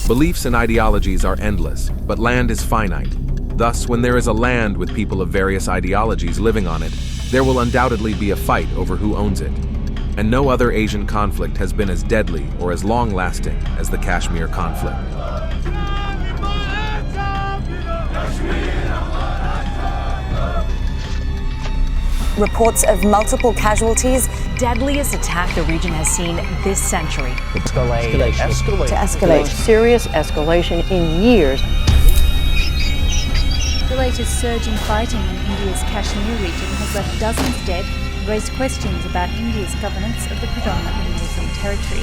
Beliefs and ideologies are endless, but land is finite. Thus, when there is a land with people of various ideologies living on it, there will undoubtedly be a fight over who owns it. And no other Asian conflict has been as deadly or as long-lasting as the Kashmir conflict. Reports of multiple casualties. Deadliest attack the region has seen this century. Escalate. Serious escalation in years. The latest surge in fighting in India's Kashmir region has left dozens dead and raised questions about India's governance of the predominantly Muslim territory.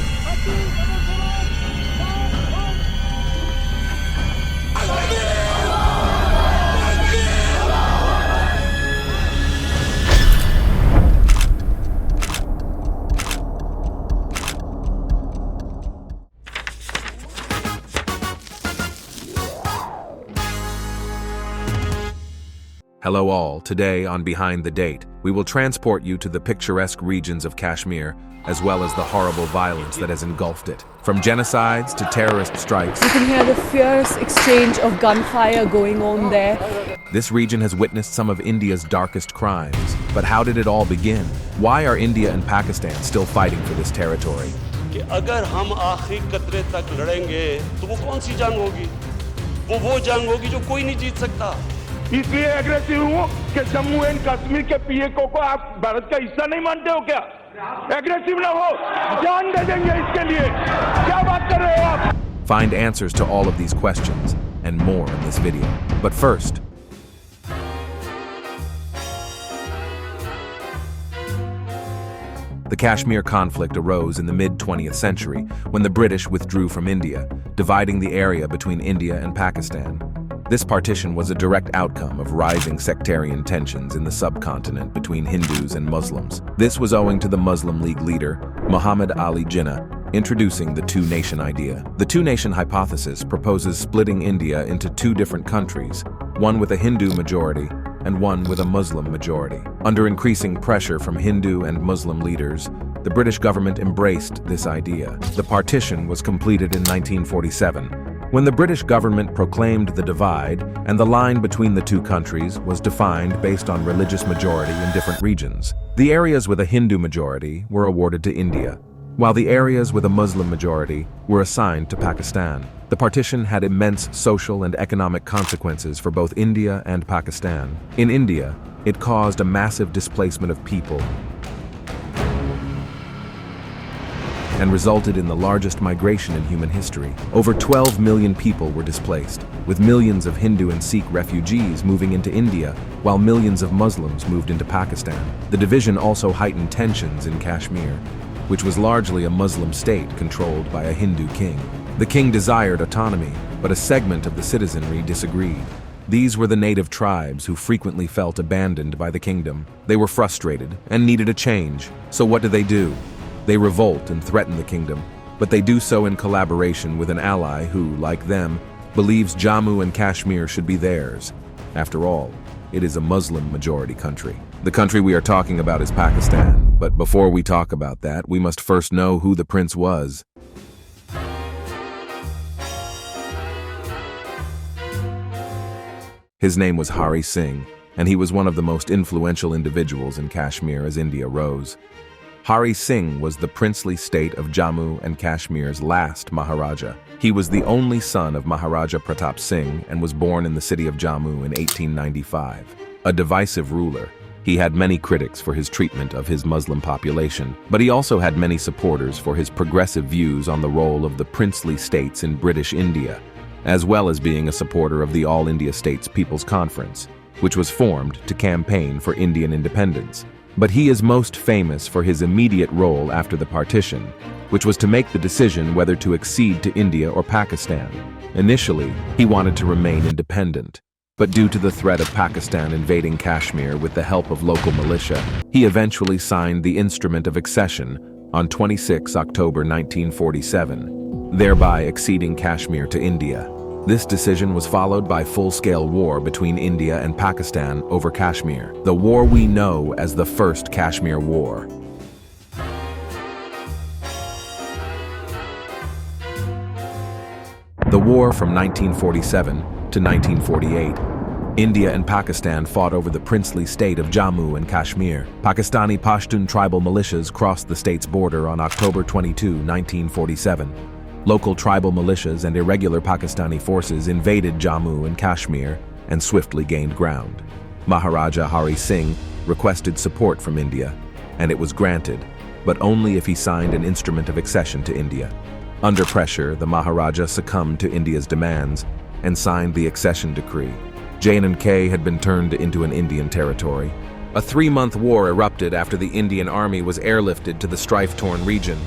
Hello all, today on Behind the Date, we will transport you to the picturesque regions of Kashmir, as well as the horrible violence that has engulfed it. From genocides to terrorist strikes, you can hear the fierce exchange of gunfire going on there. This region has witnessed some of India's darkest crimes. But how did it all begin? Why are India and Pakistan still fighting for this territory? अगर हम आखिरी कतरे तक लड़ेंगे तो वो कौन सी जंग होगी? वो जंग होगी जो कोई नहीं जीत सकता। इसलिए एग्रेसिव हूँ कि जम्मू एंड कश्मीर के पीएको को आप भारत का हिस्सा नहीं मानते हो क्या? एग्रेसिव ना हो, जान दे देंगे इसके लिए। क्या बात कर रहे हो आप? Find answers to all of these questions and more in this video. But first, the Kashmir conflict arose in the mid-20th century when the British withdrew from India, dividing the area between India and Pakistan. This partition was a direct outcome of rising sectarian tensions in the subcontinent between Hindus and Muslims. This was owing to the Muslim League leader, Muhammad Ali Jinnah, introducing the two-nation idea. The two-nation hypothesis proposes splitting India into two different countries, one with a Hindu majority and one with a Muslim majority. Under increasing pressure from Hindu and Muslim leaders, the British government embraced this idea. The partition was completed in 1947. When the British government proclaimed the divide, and the line between the two countries was defined based on religious majority in different regions. The areas with a Hindu majority were awarded to India, while the areas with a Muslim majority were assigned to Pakistan. The partition had immense social and economic consequences for both India and Pakistan. In India, it caused a massive displacement of people and resulted in the largest migration in human history. Over 12 million people were displaced, with millions of Hindu and Sikh refugees moving into India, while millions of Muslims moved into Pakistan. The division also heightened tensions in Kashmir, which was largely a Muslim state controlled by a Hindu king. The king desired autonomy, but a segment of the citizenry disagreed. These were the native tribes who frequently felt abandoned by the kingdom. They were frustrated and needed a change. So what do? They revolt and threaten the kingdom, but they do so in collaboration with an ally who, like them, believes Jammu and Kashmir should be theirs. After all, it is a Muslim-majority country. The country we are talking about is Pakistan, but before we talk about that, we must first know who the prince was. His name was Hari Singh, and he was one of the most influential individuals in Kashmir as India rose. Hari Singh was the princely state of Jammu and Kashmir's last Maharaja. He was the only son of Maharaja Pratap Singh and was born in the city of Jammu in 1895. A divisive ruler, he had many critics for his treatment of his Muslim population, but he also had many supporters for his progressive views on the role of the princely states in British India, as well as being a supporter of the All India States People's Conference, which was formed to campaign for Indian independence. But he is most famous for his immediate role after the partition, which was to make the decision whether to accede to India or Pakistan. Initially, he wanted to remain independent, but due to the threat of Pakistan invading Kashmir with the help of local militia, he eventually signed the Instrument of Accession on 26 October 1947, thereby acceding Kashmir to India. This decision was followed by full-scale war between India and Pakistan over Kashmir, the war we know as the First Kashmir War. The war from 1947 to 1948, India and Pakistan fought over the princely state of Jammu and Kashmir. Pakistani Pashtun tribal militias crossed the state's border on October 22, 1947. Local tribal militias and irregular Pakistani forces invaded Jammu and Kashmir and swiftly gained ground. Maharaja Hari Singh requested support from India, and it was granted, but only if he signed an instrument of accession to India. Under pressure, the Maharaja succumbed to India's demands and signed the accession decree. J&K had been turned into an Indian territory. A 3-month war erupted after the Indian army was airlifted to the strife-torn region.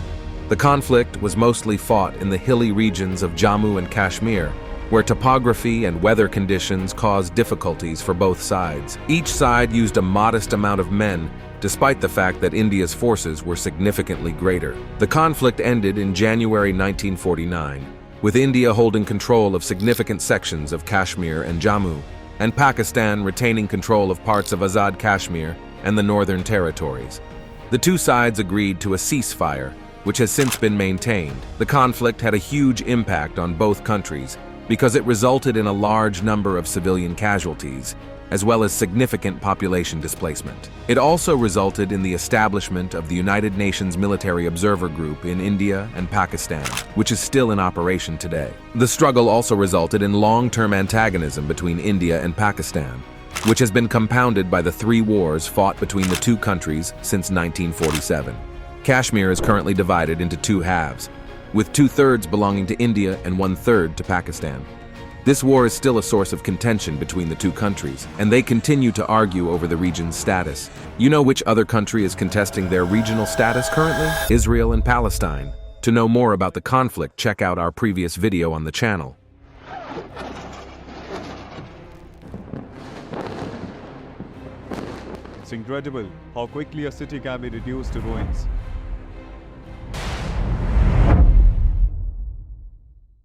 The conflict was mostly fought in the hilly regions of Jammu and Kashmir, where topography and weather conditions caused difficulties for both sides. Each side used a modest amount of men, despite the fact that India's forces were significantly greater. The conflict ended in January 1949, with India holding control of significant sections of Kashmir and Jammu, and Pakistan retaining control of parts of Azad Kashmir and the Northern Territories. The two sides agreed to a ceasefire, which has since been maintained. The conflict had a huge impact on both countries because it resulted in a large number of civilian casualties, as well as significant population displacement. It also resulted in the establishment of the United Nations Military Observer Group in India and Pakistan, which is still in operation today. The struggle also resulted in long-term antagonism between India and Pakistan, which has been compounded by the 3 wars fought between the two countries since 1947. Kashmir is currently divided into 2 halves, with 2/3 belonging to India and 1/3 to Pakistan. This war is still a source of contention between the two countries, and they continue to argue over the region's status. You know which other country is contesting their regional status currently? Israel and Palestine. To know more about the conflict, check out our previous video on the channel. It's incredible how quickly a city can be reduced to ruins.